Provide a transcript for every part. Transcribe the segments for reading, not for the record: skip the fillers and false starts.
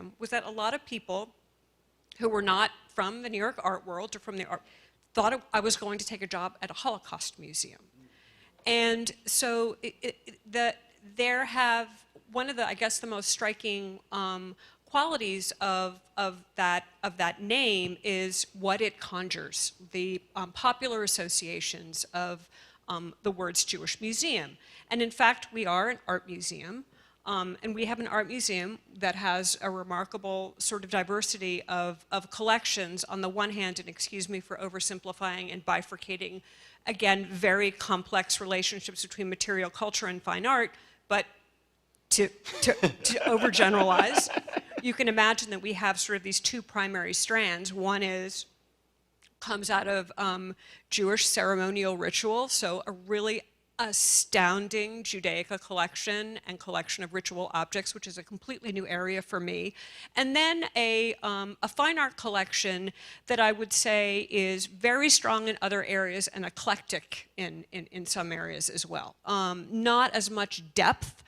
Museum was that a lot of people who were not from the New York art world or from the art thought I was going to take a job at a Holocaust museum. And so one of the, I guess, the most striking qualities of that name is what it conjures, the popular associations of the words Jewish museum. And in fact, we are an art museum. And we have an art museum that has a remarkable sort of diversity of collections on the one hand, and excuse me for oversimplifying and bifurcating, again, very complex relationships between material culture and fine art, but to overgeneralize, you can imagine that we have sort of these two primary strands. One comes out of Jewish ceremonial ritual, so a really astounding Judaica collection and collection of ritual objects, which is a completely new area for me. And then a fine art collection that I would say is very strong in other areas and eclectic in some areas as well. Not as much depth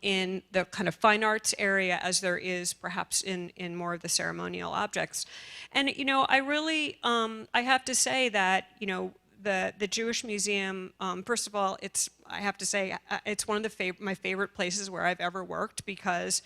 in the kind of fine arts area as there is perhaps in more of the ceremonial objects. And, you know, I really, I have to say that, you know, the Jewish Museum, first of all, I have to say, it's one of my favorite places where I've ever worked, because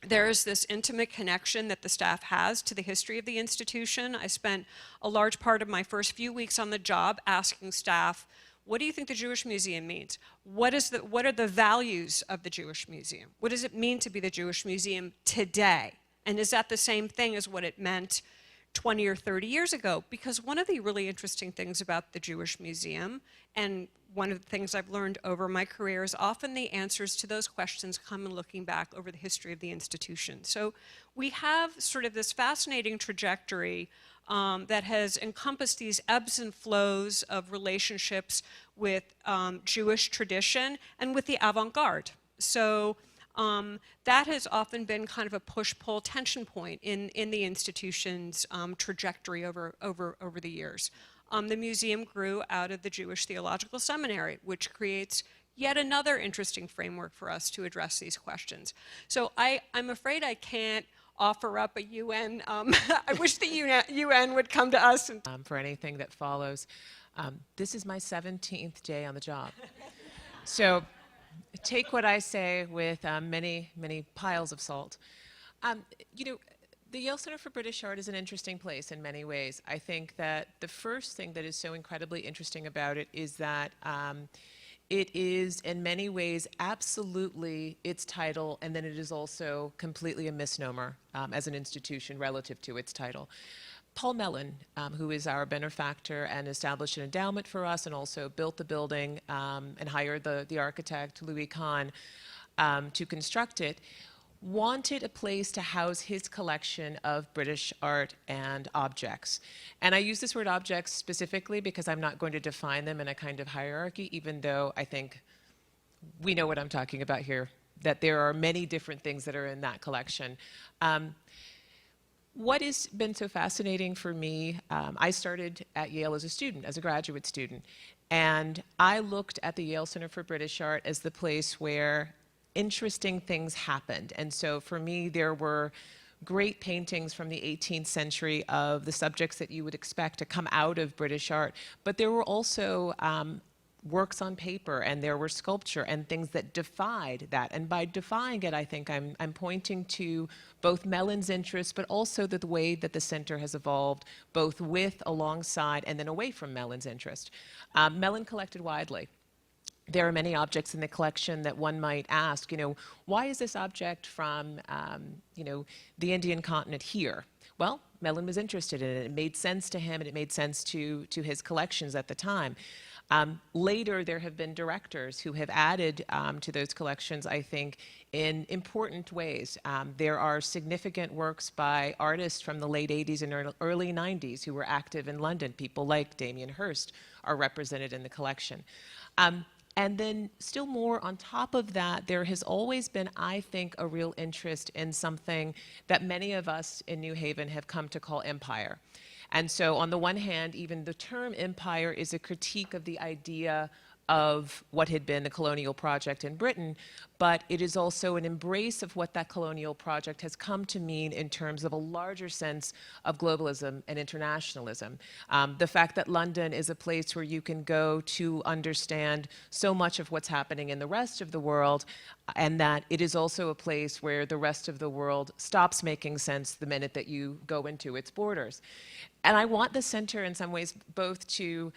there's this intimate connection that the staff has to the history of the institution. I spent a large part of my first few weeks on the job asking staff, what do you think the Jewish Museum means? What are the values of the Jewish Museum? What does it mean to be the Jewish Museum today? And is that the same thing as what it meant 20 or 30 years ago? Because one of the really interesting things about the Jewish Museum, and one of the things I've learned over my career, is often the answers to those questions come in looking back over the history of the institution. So we have sort of this fascinating trajectory that has encompassed these ebbs and flows of relationships with Jewish tradition and with the avant-garde. So that has often been kind of a push-pull tension point in the institution's trajectory over the years. The museum grew out of the Jewish Theological Seminary, which creates yet another interesting framework for us to address these questions. So I'm afraid I can't offer up a UN. I wish the UN would come to us. For anything that follows. This is my 17th day on the job. So take what I say with many, many piles of salt. You know, the Yale Center for British Art is an interesting place in many ways. I think that the first thing that is so incredibly interesting about it is that it is, in many ways, absolutely its title, and then it is also completely a misnomer as an institution relative to its title. Paul Mellon, who is our benefactor and established an endowment for us and also built the building and hired the architect, Louis Kahn, to construct it, wanted a place to house his collection of British art and objects. And I use this word objects specifically because I'm not going to define them in a kind of hierarchy, even though I think we know what I'm talking about here, that there are many different things that are in that collection. What has been so fascinating for me, I started at Yale as a student, as a graduate student, and I looked at the Yale Center for British Art as the place where interesting things happened. And so for me, there were great paintings from the 18th century of the subjects that you would expect to come out of British art, but there were also works on paper, and there were sculpture and things that defied that. And by defying it, I think I'm pointing to both Mellon's interest, but also the way that the center has evolved, both with, alongside, and then away from Mellon's interest. Mellon collected widely. There are many objects in the collection that one might ask, you know, why is this object from, you know, the Indian continent here? Well, Mellon was interested in it. It made sense to him, and it made sense to his collections at the time. Later, there have been directors who have added to those collections, I think, in important ways. There are significant works by artists from the late 80s and early 90s who were active in London. People like Damien Hirst are represented in the collection. And then still more on top of that, there has always been, I think, a real interest in something that many of us in New Haven have come to call empire. And so on the one hand, even the term empire is a critique of the idea of what had been the colonial project in Britain, but it is also an embrace of what that colonial project has come to mean in terms of a larger sense of globalism and internationalism. The fact that London is a place where you can go to understand so much of what's happening in the rest of the world, and that it is also a place where the rest of the world stops making sense the minute that you go into its borders. And I want the center in some ways both to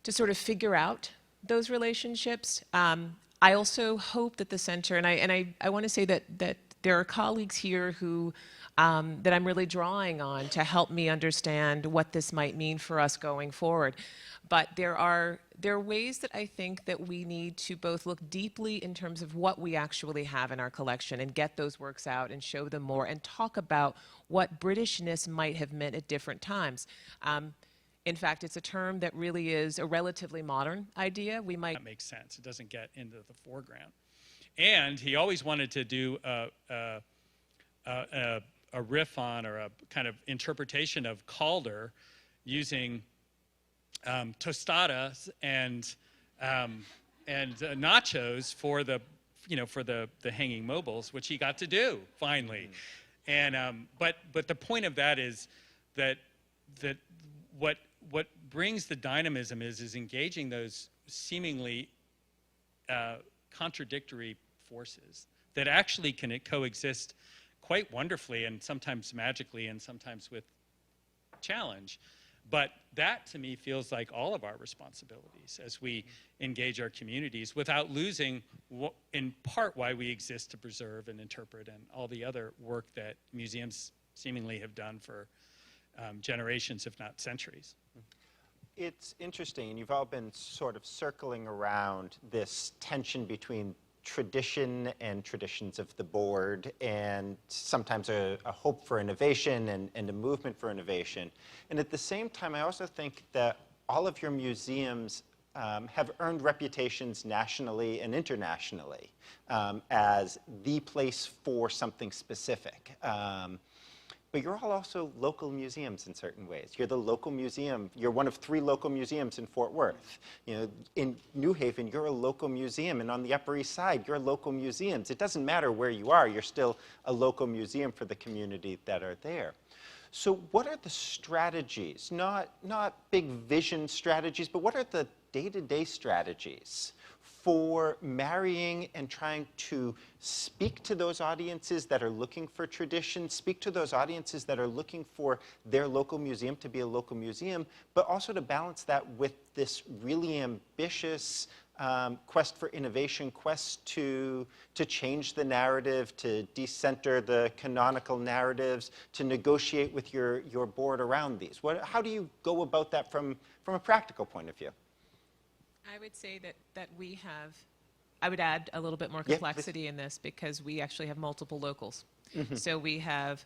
sort of figure out those relationships. I also hope that the center, and I want to say that there are colleagues here who that I'm really drawing on to help me understand what this might mean for us going forward. But there are ways that I think that we need to both look deeply in terms of what we actually have in our collection and get those works out and show them more and talk about what Britishness might have meant at different times. In fact, it's a term that really is a relatively modern idea. We might... That makes sense. It doesn't get into the foreground. And he always wanted to do a riff on, or a kind of interpretation of Calder using tostadas and nachos for the, for the hanging mobiles, which he got to do finally. And but the point of that is that what brings the dynamism is engaging those seemingly contradictory forces that actually can coexist quite wonderfully, and sometimes magically, and sometimes with challenge. But that, to me, feels like all of our responsibilities as we engage our communities without losing, in part, why we exist to preserve and interpret and all the other work that museums seemingly have done for generations, if not centuries. It's interesting, and you've all been sort of circling around this tension between tradition and traditions of the board, and sometimes a hope for innovation and a movement for innovation. And at the same time, I also think that all of your museums have earned reputations nationally and internationally as the place for something specific. But you're all also local museums in certain ways. You're the local museum. You're one of 3 local museums in Fort Worth. In New Haven, you're a local museum, and on the Upper East Side, you're local museums. It doesn't matter where you are, you're still a local museum for the community that are there. So what are the strategies, not big vision strategies, but what are the day-to-day strategies for marrying and trying to speak to those audiences that are looking for tradition, speak to those audiences that are looking for their local museum to be a local museum, but also to balance that with this really ambitious quest for innovation, quest to change the narrative, to decenter the canonical narratives, to negotiate with your board around these? How do you go about that from a practical point of view? I would say that we have, I would add a little bit more complexity in this because we actually have multiple locals. So we have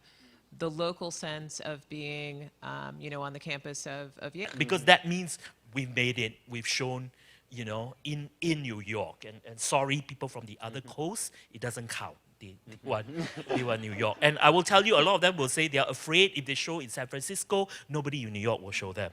the local sense of being, on the campus of Yale. Because that means we've made it, we've shown, in New York. And sorry, people from the other coast, it doesn't count. They were New York. And I will tell you, a lot of them will say they are afraid if they show in San Francisco, nobody in New York will show them.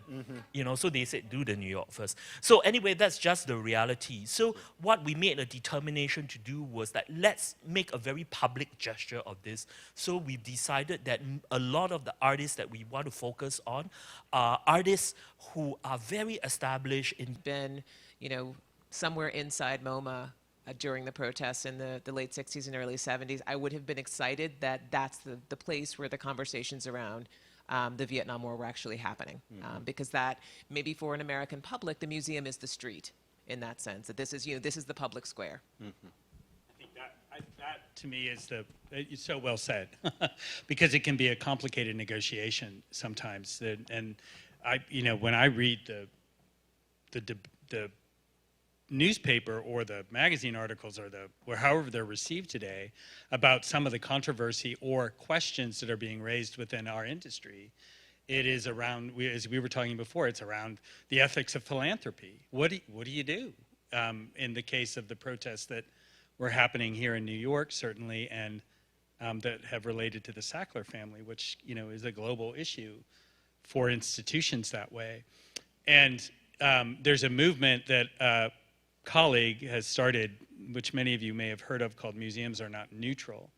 So they said, do the New York first. So anyway, that's just the reality. So what we made a determination to do was that let's make a very public gesture of this. So we decided that a lot of the artists that we want to focus on are artists who are very established in... Been, somewhere inside MoMA during the protests in the late 60s and early 70s, I would have been excited that that's the place where the conversations around the Vietnam War were actually happening. Because that, maybe for an American public, the museum is the street in that sense, that this is, this is the public square. I think that to me is it's so well said, because it can be a complicated negotiation sometimes. And when I read the newspaper or the magazine articles or however they're received today about some of the controversy or questions that are being raised within our industry, it is around, as we were talking before, it's around the ethics of philanthropy. What do you do in the case of the protests that were happening here in New York, certainly, and that have related to the Sackler family, which is a global issue for institutions that way. And there's a movement that colleague has started, which many of you may have heard of, called Museums Are Not Neutral.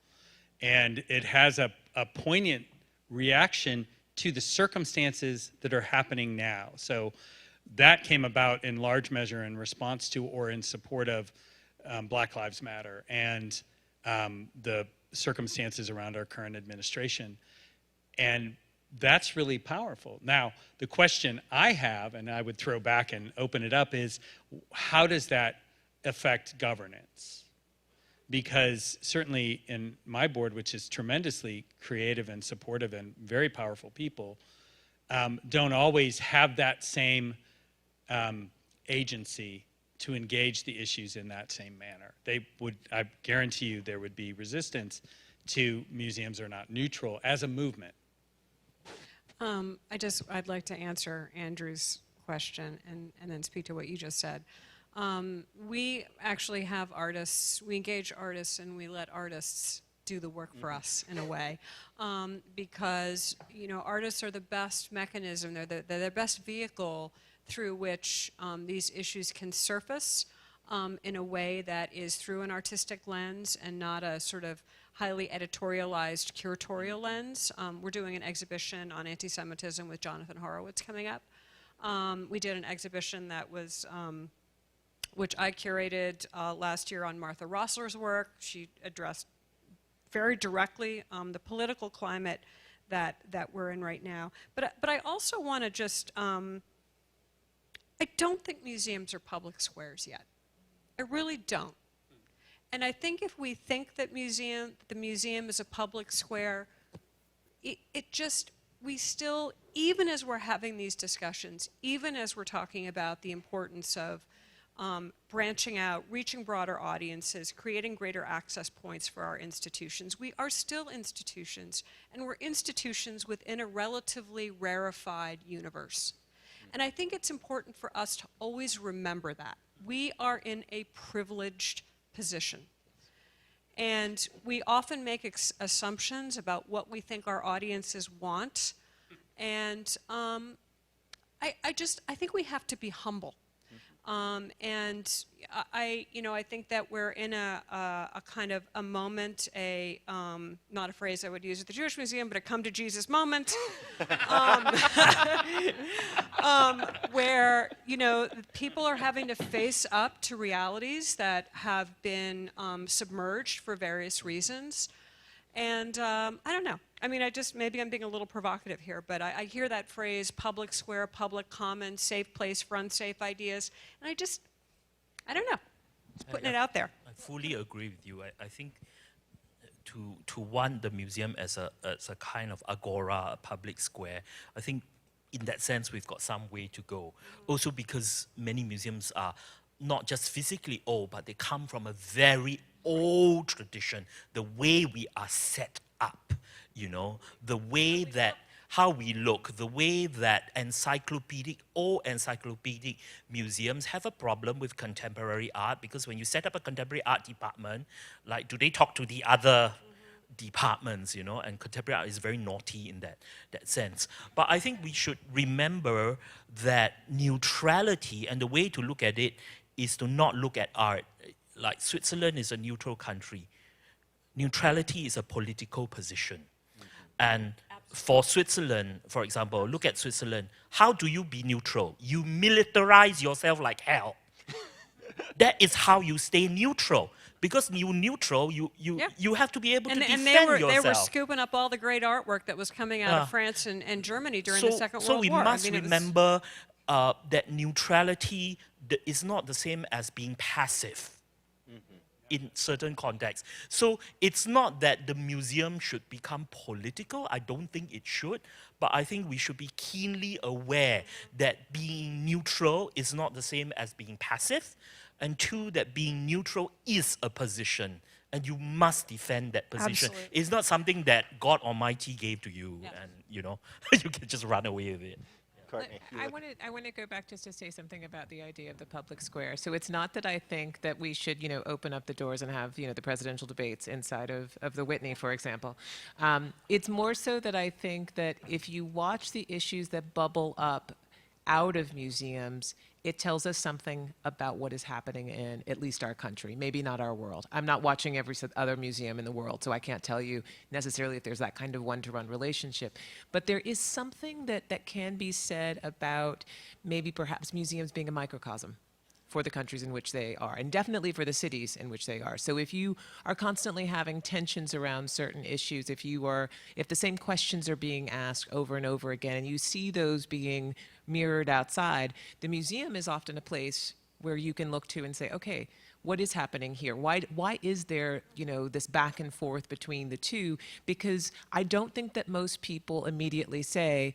And it has a poignant reaction to the circumstances that are happening now. So that came about in large measure in response to or in support of Black Lives Matter and the circumstances around our current administration. And that's really powerful. Now, the question I have, and I would throw back and open it up, is how does that affect governance? Because certainly in my board, which is tremendously creative and supportive and very powerful people, don't always have that same agency to engage the issues in that same manner. They would, I guarantee you, there would be resistance to Museums Are Not Neutral as a movement. I'd like to answer Andrew's question and then speak to what you just said. We actually have artists, we engage artists and we let artists do the work for us in a way. Because, you know, artists are the best mechanism, they're the best vehicle through which these issues can surface in a way that is through an artistic lens and not a sort of highly editorialized curatorial lens. We're doing an exhibition on anti-Semitism with Jonathan Horowitz coming up. We did an exhibition that was, which I curated last year on Martha Rossler's work. She addressed very directly the political climate that we're in right now. But I also want to just, I don't think museums are public squares yet. I really don't. And I think if we think that the museum is a public square, we still, even as we're having these discussions, even as we're talking about the importance of branching out, reaching broader audiences, creating greater access points for our institutions, we are still institutions, and we're institutions within a relatively rarefied universe. And I think it's important for us to always remember that. We are in a privileged position. And we often make assumptions about what we think our audiences want. And I think we have to be humble. And I think that we're in a kind of a moment, not a phrase I would use at the Jewish Museum, but a come to Jesus moment, where, you know, people are having to face up to realities that have been submerged for various reasons. And I don't know. I mean, maybe I'm being a little provocative here, but I hear that phrase, public square, public common, safe place for unsafe ideas, and I don't know. Just putting it out there. I fully agree with you. I think to want the museum as a kind of agora, a public square, I think in that sense we've got some way to go. Also because many museums are not just physically old, but they come from a very old tradition, the way we are set up, you know, the way that how we look, the way that all encyclopedic museums have a problem with contemporary art, because when you set up a contemporary art department, like, do they talk to the other departments, you know, and contemporary art is very naughty in that sense. But I think we should remember that neutrality, and the way to look at it is to not look at art. Like Switzerland is a neutral country. Neutrality is a political position. And for Switzerland, for example, look at Switzerland. How do you be neutral? You militarize yourself like hell. That is how you stay neutral. Because you're neutral, you have to be able to defend yourself. And they were scooping up all the great artwork that was coming out of France and Germany during the Second World War. So we must remember that neutrality is not the same as being passive in certain contexts. So it's not that the museum should become political. I don't think it should. But I think we should be keenly aware that being neutral is not the same as being passive. And two, that being neutral is a position. And you must defend that position. Absolutely. It's not something that God Almighty gave to you. Yeah. And, you know, you can just run away with it. Courtney, I want to go back just to say something about the idea of the public square. So it's not that I think that we should, you know, open up the doors and have, you know, the presidential debates inside of the Whitney, for example. It's more so that I think that if you watch the issues that bubble up out of museums, it tells us something about what is happening in at least our country, maybe not our world. I'm not watching every other museum in the world, so I can't tell you necessarily if there's that kind of one-to-one relationship. But there is something that can be said about maybe perhaps museums being a microcosm for the countries in which they are, and definitely for the cities in which they are. So if you are constantly having tensions around certain issues, if the same questions are being asked over and over again, and you see those being mirrored outside, the museum is often a place where you can look to and say, okay, what is happening here? Why is there, this back and forth between the two? Because I don't think that most people immediately say,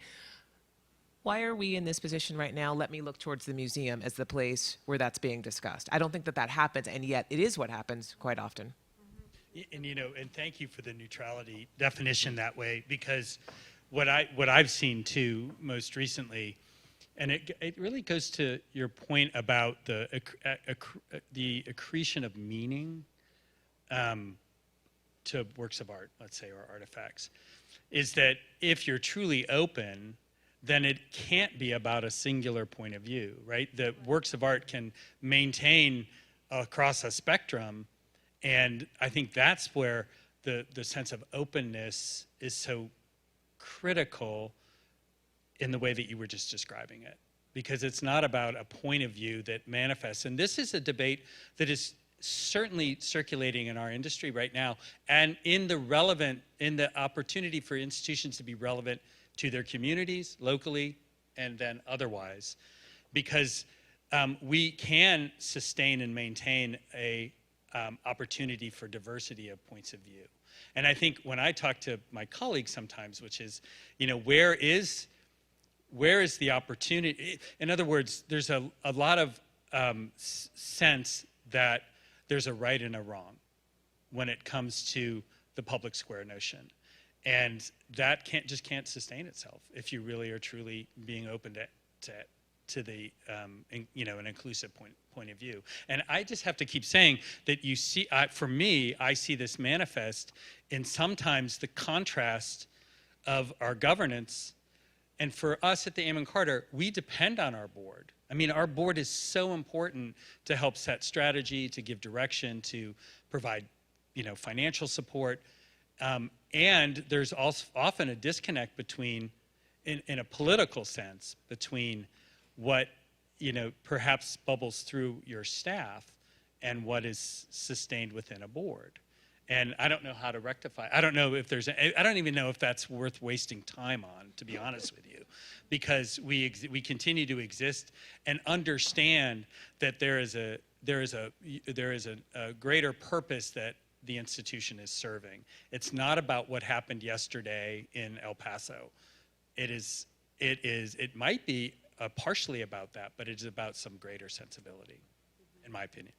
why are we in this position right now? Let me look towards the museum as the place where that's being discussed. I don't think that happens, and yet it is what happens quite often. And and thank you for the neutrality definition that way, because what I've seen too most recently, and it really goes to your point about the accretion of meaning to works of art, let's say, or artifacts, is that if you're truly open, then it can't be about a singular point of view, right? The works of art can maintain across a spectrum, and I think that's where the sense of openness is so critical in the way that you were just describing it, because it's not about a point of view that manifests. And this is a debate that is certainly circulating in our industry right now, and in the opportunity for institutions to be relevant to their communities, locally, and then otherwise, because we can sustain and maintain a opportunity for diversity of points of view. And I think when I talk to my colleagues sometimes, which is, where is the opportunity? In other words, there's a lot of sense that there's a right and a wrong when it comes to the public square notion. And that can't sustain itself if you really are truly being open to the an inclusive point of view. And I just have to keep saying that you see, for me, I see this manifest in sometimes the contrast of our governance. And for us at the Amon Carter, we depend on our board. I mean, our board is so important to help set strategy, to give direction, to provide financial support. And there's also often a disconnect between, in a political sense, between what perhaps bubbles through your staff and what is sustained within a board. And I don't know how to rectify. I don't know if I don't even know if that's worth wasting time on, to be honest with you, because we continue to exist and understand that there is a greater purpose that the institution is serving. It's not about what happened yesterday in El Paso. It might be partially about that, but it is about some greater sensibility, in my opinion.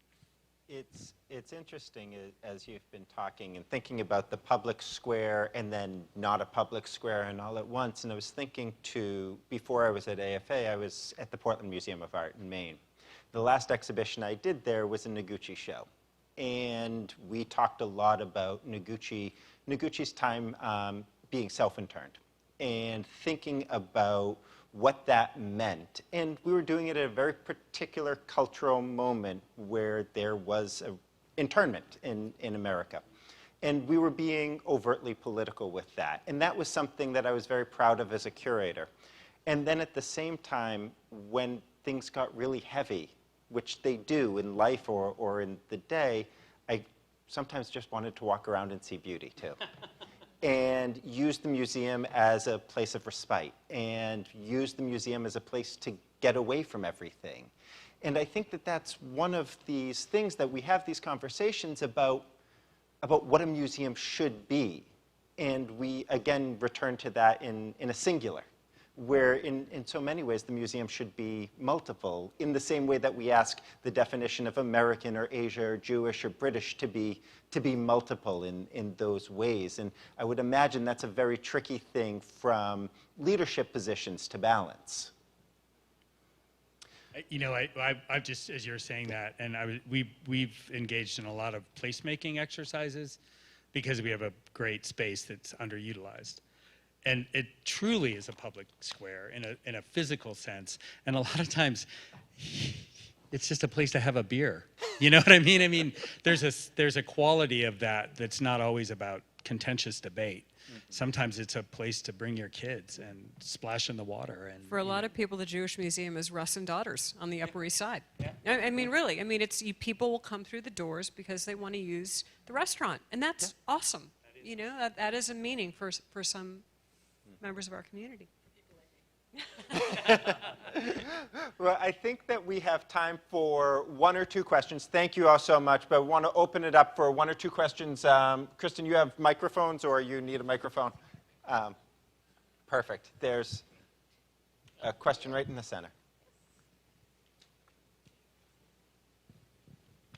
It's interesting as you've been talking and thinking about the public square and then not a public square and all at once. And I was thinking before I was at AFA, I was at the Portland Museum of Art in Maine. The last exhibition I did there was a Noguchi show. And we talked a lot about Noguchi's time being self-interned and thinking about what that meant. And we were doing it at a very particular cultural moment where there was an internment in America. And we were being overtly political with that. And that was something that I was very proud of as a curator. And then at the same time, when things got really heavy, which they do in life or in the day, I sometimes just wanted to walk around and see beauty too. And use the museum as a place of respite, and use the museum as a place to get away from everything. And I think that that's one of these things that we have these conversations about what a museum should be. And we, again, return to that in a singular, where in so many ways the museum should be multiple, in the same way that we ask the definition of American or Asia or Jewish or British to be multiple in those ways. And I would imagine that's a very tricky thing from leadership positions to balance. I've just, as you're saying that, and we've engaged in a lot of placemaking exercises because we have a great space that's underutilized. and it truly is a public square in a physical sense. And a lot of times, it's just a place to have a beer. You know what I mean? I mean, there's a quality of that that's not always about contentious debate. Sometimes it's a place to bring your kids and splash in the water. And For a lot of people, the Jewish Museum is Russ and Daughters on the Upper East Side. I mean, really. I mean, people will come through the doors because they want to use the restaurant, and that's awesome. You know, that is a meaning for some members of our community. Well, I think that we have time for one or two questions. Thank you all so much, but I want to open it up for one or two questions. Kristen, you have microphones, or you need a microphone? Perfect. There's a question right in the center.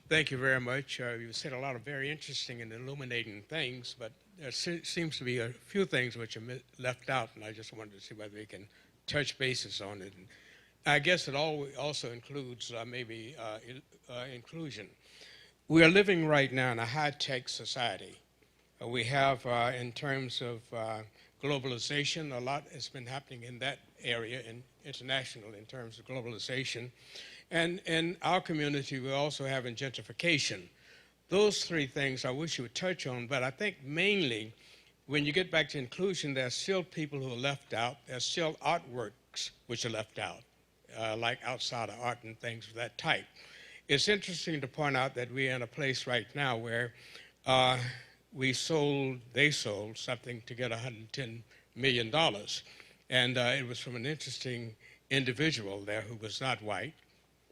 Thank you very much. You said a lot of very interesting and illuminating things, but there seems to be a few things which are left out, and I just wanted to see whether we can touch bases on it. And I guess it also includes maybe inclusion. We are living right now in a high-tech society. We have, in terms of globalization, a lot has been happening in that area, in international, in terms of globalization. And in our community, we also have gentrification. Those three things I wish you would touch on, but I think mainly when you get back to inclusion, there are still people who are left out. There's still artworks which are left out, like outside of art and things of that type. It's interesting to point out that we're in a place right now where they sold something to get $110 million. And it was from an interesting individual there who was not white.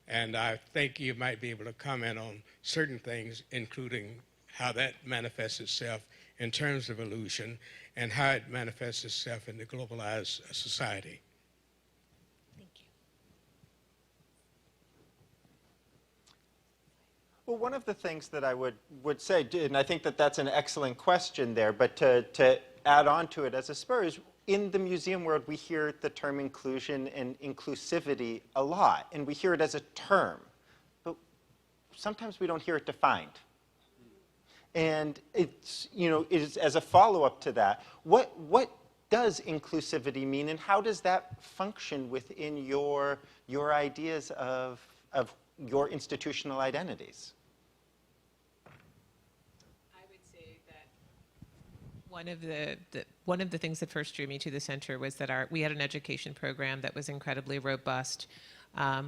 And I think you might be able to comment on certain things, including how that manifests itself in terms of illusion and how it manifests itself in the globalized society. Thank you. Well, one of the things that I would say, and I think that that's an excellent question there, but to add on to it as a spur is, in the museum world, we hear the term inclusion and inclusivity a lot, and we hear it as a term, but sometimes we don't hear it defined. And it's, as a follow-up to that, what does inclusivity mean, and how does that function within your ideas of your institutional identities? I would say that one of the things that first drew me to the center was that we had an education program that was incredibly robust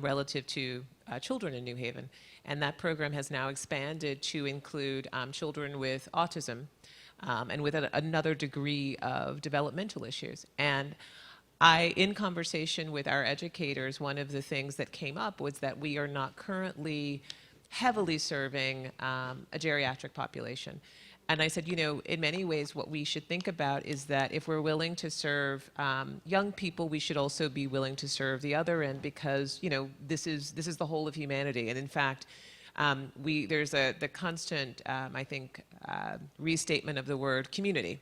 relative to children in New Haven. And that program has now expanded to include children with autism and with another degree of developmental issues. And in conversation with our educators, one of the things that came up was that we are not currently heavily serving a geriatric population. And I said, in many ways, what we should think about is that if we're willing to serve young people, we should also be willing to serve the other end, because, this is the whole of humanity. And in fact, there's the constant, I think, restatement of the word community.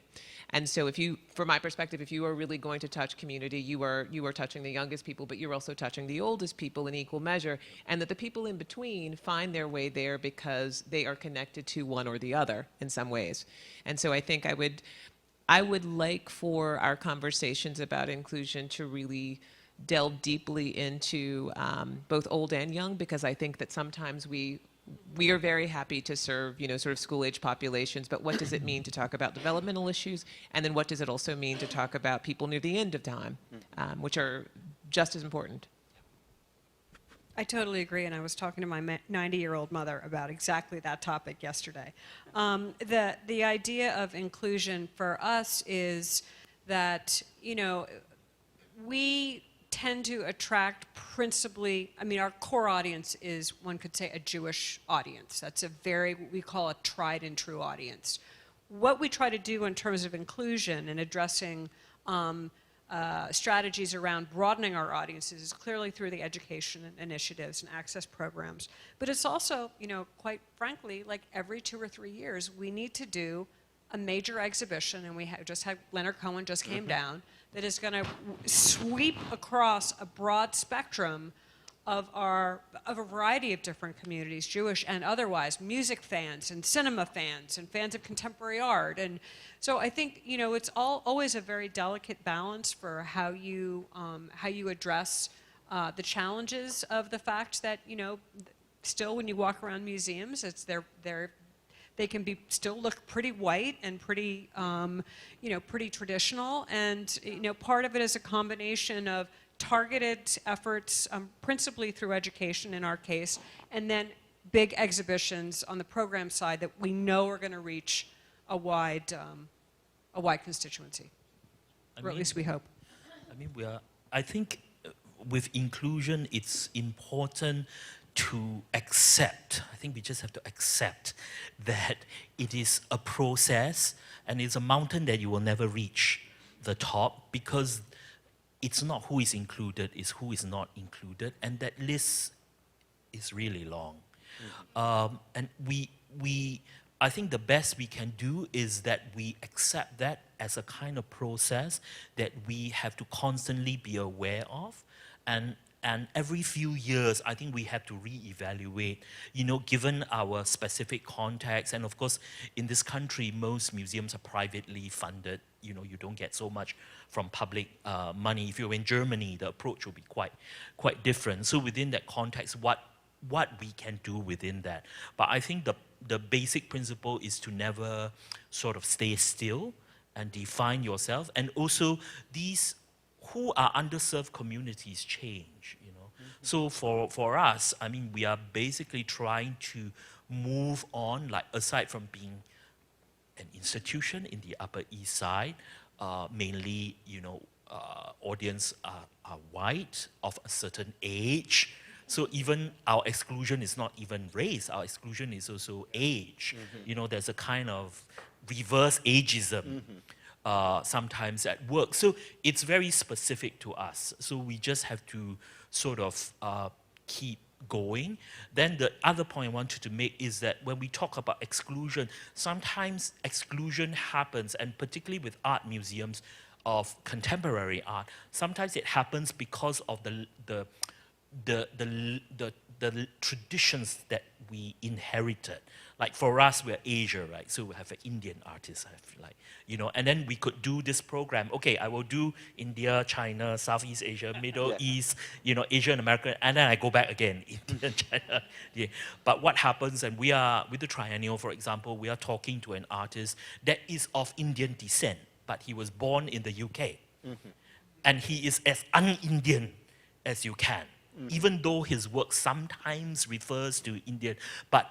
And so from my perspective, if you are really going to touch community, you are touching the youngest people, but you're also touching the oldest people in equal measure, and that the people in between find their way there because they are connected to one or the other in some ways. And so I think I would like for our conversations about inclusion to really delve deeply into both old and young, because I think that sometimes we are very happy to serve, sort of school-age populations, but what does it mean to talk about developmental issues? And then what does it also mean to talk about people near the end of time, which are just as important? I totally agree, and I was talking to my 90-year-old mother about exactly that topic yesterday. The idea of inclusion for us is that, we tend to attract principally, our core audience is, one could say, a Jewish audience. That's we call a tried and true audience. What we try to do in terms of inclusion and addressing strategies around broadening our audiences is clearly through the education initiatives and access programs. But it's also, quite frankly, like every 2 or 3 years, we need to do a major exhibition, and we just had Leonard Cohen just came down, that is going to sweep across a broad spectrum of a variety of different communities, Jewish and otherwise, music fans and cinema fans and fans of contemporary art. And so I think, you know, it's always a very delicate balance for how you address the challenges of the fact that, you know, still when you walk around museums, they can still look pretty white and pretty, you know, pretty traditional. And, you know, part of it is a combination of targeted efforts, principally through education in our case, and then big exhibitions on the program side that we know are going to reach a wide constituency, or at least we hope. I mean, I think with inclusion, it's important to accept. I think we just have to accept that it is a process and it's a mountain that you will never reach the top, because it's not who is included, it's who is not included, and that list is really long. And I think the best we can do is that we accept that as a kind of process that we have to constantly be aware of, and every few years, I think we have to reevaluate, you know, given our specific context. And of course, in this country, most museums are privately funded. You know, you don't get so much from public money. If you're in Germany, the approach will be quite different. So within that context, what we can do within that. But I think the basic principle is to never sort of stay still and define yourself. And also, these who are underserved communities change, you know. So for us, I mean, we are basically trying to move on, like aside from being an institution in the Upper East Side, mainly, you know, audience are white, of a certain age. So even our exclusion is not even race, our exclusion is also age. You know, there's a kind of reverse ageism sometimes at work. So it's very specific to us. So we just have to sort of keep going. Then the other point I wanted to make is that when we talk about exclusion, sometimes exclusion happens, and particularly with art museums of contemporary art, sometimes it happens because of the traditions that we inherited. Like for us, we're Asia, right? So we have an Indian artist, like, you know, and then we could do this program. Okay, I will do India, China, Southeast Asia, Middle East, you know, Asia and America, and then I go back again, India, China. Yeah. But what happens, and we are, with the Triennial, for example, we are talking to an artist that is of Indian descent, but he was born in the UK. And he is as un-Indian as you can. Even though his work sometimes refers to Indian. But,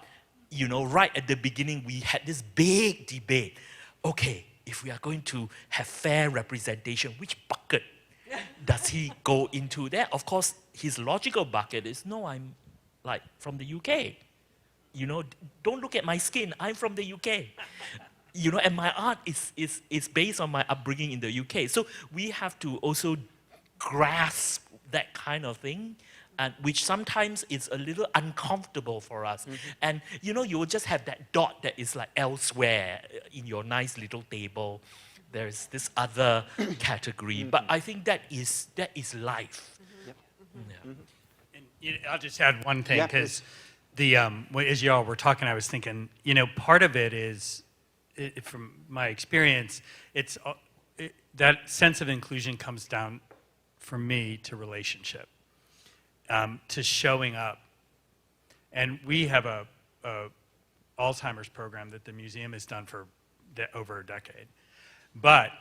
you know, right at the beginning, we had this big debate. Okay, if we are going to have fair representation, which bucket does he go into there? Of course, his logical bucket is, no, I'm like from the UK. You know, don't look at my skin, I'm from the UK. You know, and my art is based on my upbringing in the UK. So we have to also grasp that kind of thing, and which sometimes is a little uncomfortable for us. And you know, you will just have that dot that is like elsewhere in your nice little table. There's this other category, but I think that is life. Yeah. And you know, I'll just add one thing, because as y'all were talking, I was thinking, you know, part of it is, from my experience, that sense of inclusion comes down, for me, to relationship, to showing up. And we have a Alzheimer's program that the museum has done for over a decade. But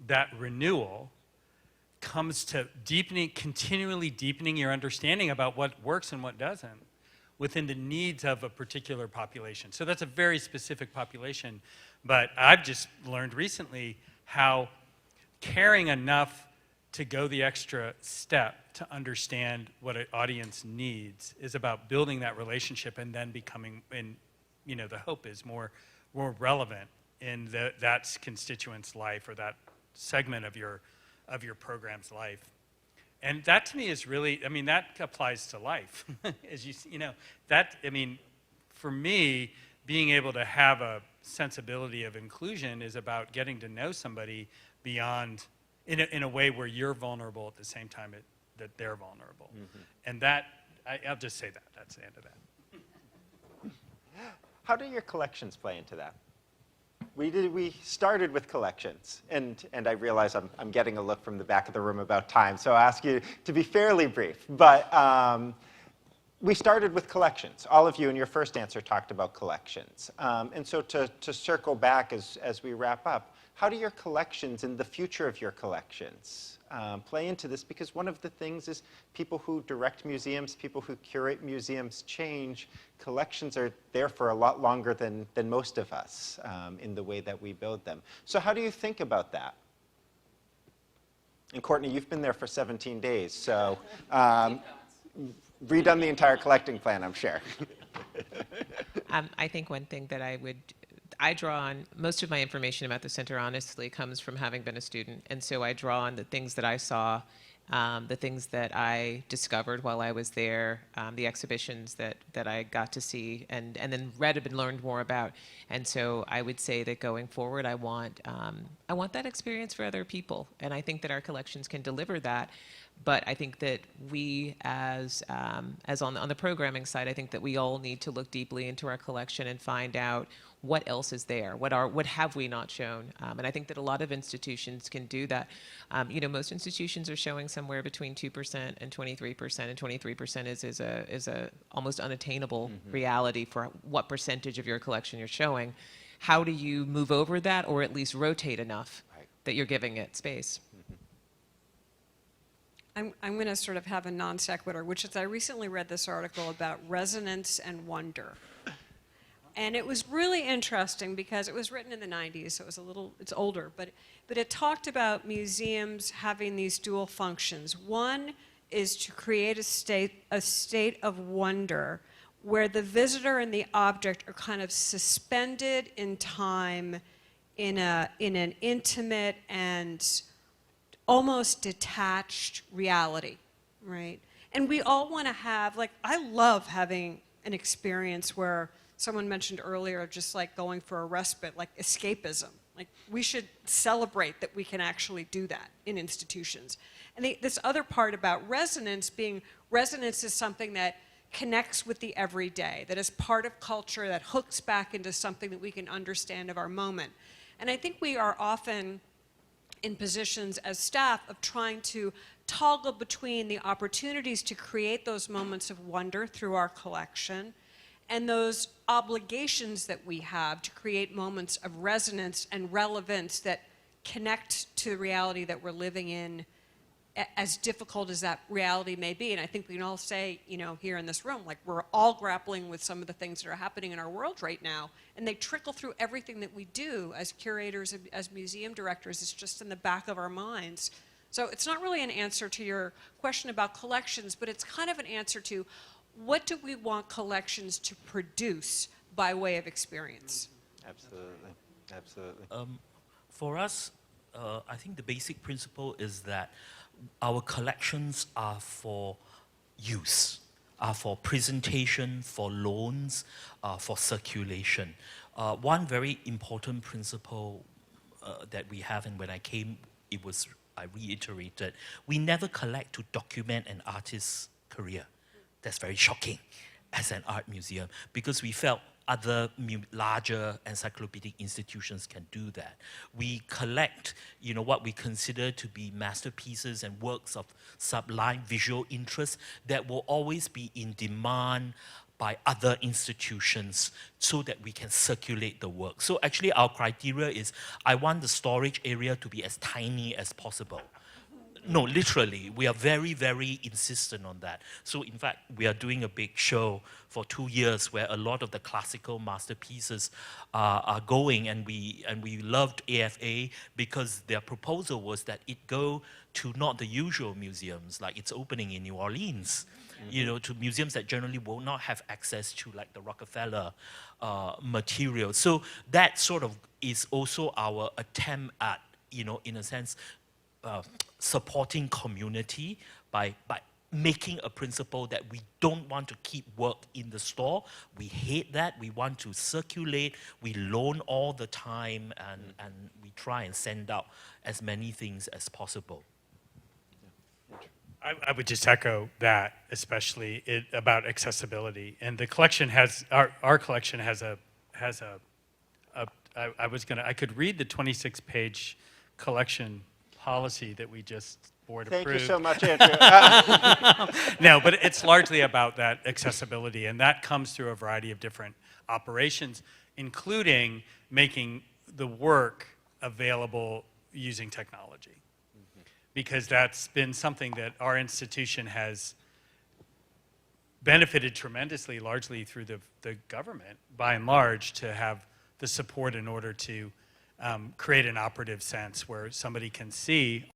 that renewal comes to continually deepening your understanding about what works and what doesn't within the needs of a particular population. So that's a very specific population. But I've just learned recently how caring enough to go the extra step to understand what an audience needs is about building that relationship and then becoming, and you know, the hope is more relevant in that constituent's life, or that segment of your program's life. And that to me is really, I mean, that applies to life. As you know, that, I mean, for me, being able to have a sensibility of inclusion is about getting to know somebody beyond, in a way where you're vulnerable at the same time that they're vulnerable. And that, I'll just say that, that's the end of that. How do your collections play into that? We started with collections, and I realize I'm getting a look from the back of the room about time, so I'll ask you to be fairly brief. But we started with collections. All of you in your first answer talked about collections. And so to circle back as we wrap up, how do your collections and the future of your collections play into this? Because one of the things is people who direct museums, people who curate museums change. Collections are there for a lot longer than most of us in the way that we build them. So how do you think about that? And Courtney, you've been there for 17 days, so redone the entire collecting plan, I'm sure. I think one thing that I draw on, most of my information about the center honestly comes from having been a student. And so I draw on the things that I saw, the things that I discovered while I was there, the exhibitions that I got to see and then read and learned more about. And so I would say that going forward, I want that experience for other people. And I think that our collections can deliver that. But I think that we, as on the programming side, I think that we all need to look deeply into our collection and find out what else is there, what have we not shown, and I think that a lot of institutions can do that. Most institutions are showing somewhere between 2% and 23%, and 23% is a almost unattainable reality for what percentage of your collection you're showing. How do you move over that, or at least rotate enough that you're giving it space? I'm going to sort of have a non sequitur, which is I recently read this article about resonance and wonder. And it was really interesting because it was written in the 90s, so it's older, but it talked about museums having these dual functions. One is to create a state of wonder where the visitor and the object are kind of suspended in time in an intimate and almost detached reality, right? And we all want to have, I love having an experience where someone mentioned earlier, just like going for a respite, like escapism. Like, we should celebrate that we can actually do that in institutions. And this other part about resonance is something that connects with the everyday, that is part of culture, that hooks back into something that we can understand of our moment. And I think we are often in positions as staff of trying to toggle between the opportunities to create those moments of wonder through our collection and those obligations that we have to create moments of resonance and relevance that connect to the reality that we're living in, as difficult as that reality may be. And I think we can all say, here in this room, like, we're all grappling with some of the things that are happening in our world right now, and they trickle through everything that we do as curators, as museum directors. It's just in the back of our minds. So it's not really an answer to your question about collections, but it's kind of an answer to what do we want collections to produce by way of experience? Absolutely, absolutely. For us, I think the basic principle is that our collections are for use, are for presentation, for loans, for circulation. One very important principle that we have, and when I came, I reiterated, we never collect to document an artist's career. That's very shocking as an art museum, because we felt other larger encyclopedic institutions can do that. We collect, what we consider to be masterpieces and works of sublime visual interest that will always be in demand by other institutions so that we can circulate the work. So actually our criteria is, I want the storage area to be as tiny as possible. No, literally, we are very, very insistent on that. So in fact, we are doing a big show for 2 years where a lot of the classical masterpieces are going, and we loved AFA because their proposal was that it go to not the usual museums, like it's opening in New Orleans, to museums that generally will not have access to, like, the Rockefeller material. So that sort of is also our attempt at, in a sense, supporting community by making a principle that we don't want to keep work in the store. We hate that. We want to circulate. We loan all the time, and we try and send out as many things as possible. I would just echo that, especially about accessibility. And the collection has, our collection has I could read the 26-page collection policy that we just board approved. Thank you so much, Andrew. No, but it's largely about that accessibility, and that comes through a variety of different operations, including making the work available using technology. Because that's been something that our institution has benefited tremendously, largely through the government, by and large, to have the support in order to create an operative sense where somebody can see